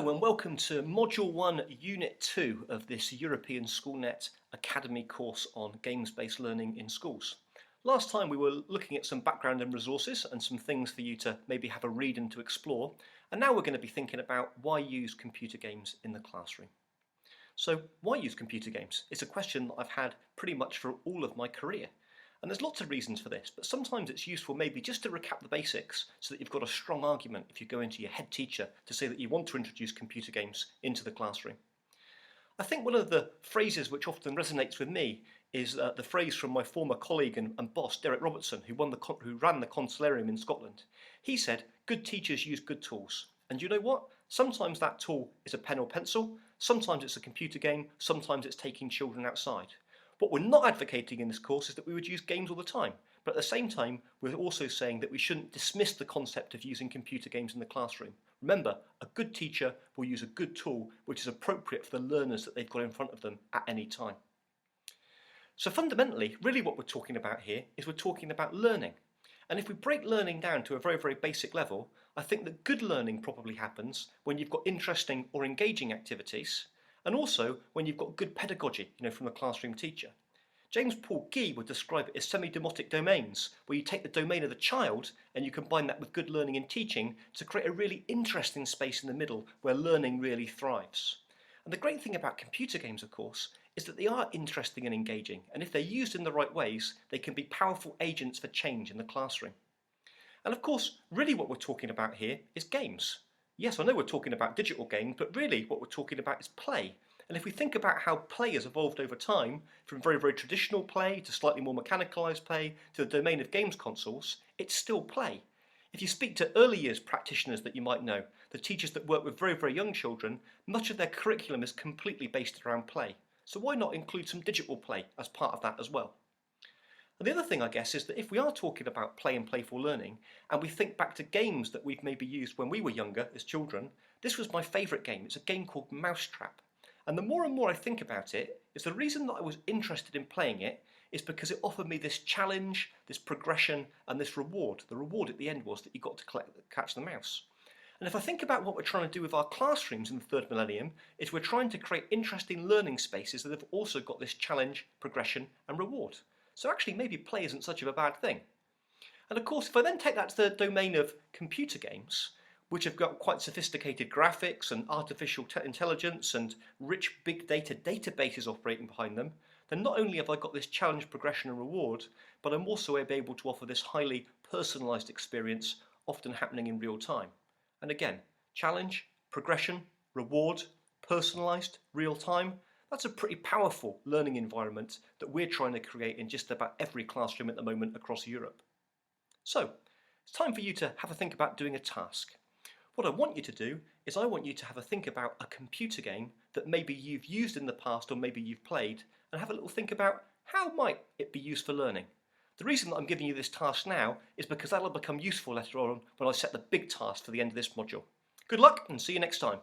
Hello and welcome to Module 1, Unit 2 of this European SchoolNet Academy course on games-based learning in schools. Last time we were looking at some background and resources and some things for you to maybe have a read and to explore, and now we're going to be thinking about why use computer games in the classroom. So why use computer games? It's a question that I've had pretty much for all of my career. And there's lots of reasons for this, but sometimes it's useful maybe just to recap the basics so that you've got a strong argument if you go into your head teacher to say that you want to introduce computer games into the classroom. I think one of the phrases which often resonates with me is the phrase from my former colleague and boss, Derek Robertson, who ran the Consularium in Scotland. He said, good teachers use good tools. And you know what? Sometimes that tool is a pen or pencil, sometimes it's a computer game, sometimes it's taking children outside. What we're not advocating in this course is that we would use games all the time, but at the same time we're also saying that we shouldn't dismiss the concept of using computer games in the classroom. Remember, a good teacher will use a good tool which is appropriate for the learners that they've got in front of them at any time. So fundamentally, really what we're talking about here is we're talking about learning. And if we break learning down to a very, very basic level, I think that good learning probably happens when you've got interesting or engaging activities, and also when you've got good pedagogy, from a classroom teacher. James Paul Gee would describe it as semi-demotic domains, where you take the domain of the child and you combine that with good learning and teaching to create a really interesting space in the middle where learning really thrives. And the great thing about computer games, of course, is that they are interesting and engaging, and if they're used in the right ways, they can be powerful agents for change in the classroom. And of course, really what we're talking about here is games. Yes, I know we're talking about digital games, but really what we're talking about is play. And if we think about how play has evolved over time, from very, very traditional play to slightly more mechanicalized play to the domain of games consoles, it's still play. If you speak to early years practitioners that you might know, the teachers that work with very, very young children, much of their curriculum is completely based around play. So why not include some digital play as part of that as well? And the other thing, I guess, is that if we are talking about play and playful learning, and we think back to games that we've maybe used when we were younger as children, this was my favourite game. It's a game called Mousetrap. And the more and more I think about it, is the reason that I was interested in playing it is because it offered me this challenge, this progression, and this reward. The reward at the end was that you got to catch the mouse. And if I think about what we're trying to do with our classrooms in the third millennium, is we're trying to create interesting learning spaces that have also got this challenge, progression, and reward. So actually maybe play isn't such of a bad thing. And of course, if I then take that to the domain of computer games, which have got quite sophisticated graphics and artificial intelligence and rich big data databases operating behind them, then not only have I got this challenge, progression and reward, but I'm also able to offer this highly personalised experience, often happening in real time. And again, challenge, progression, reward, personalised, real time, that's a pretty powerful learning environment that we're trying to create in just about every classroom at the moment across Europe. So, it's time for you to have a think about doing a task. What I want you to do is I want you to have a think about a computer game that maybe you've used in the past or maybe you've played, and have a little think about how might it be used for learning. The reason that I'm giving you this task now is because that'll become useful later on when I set the big task for the end of this module. Good luck and see you next time.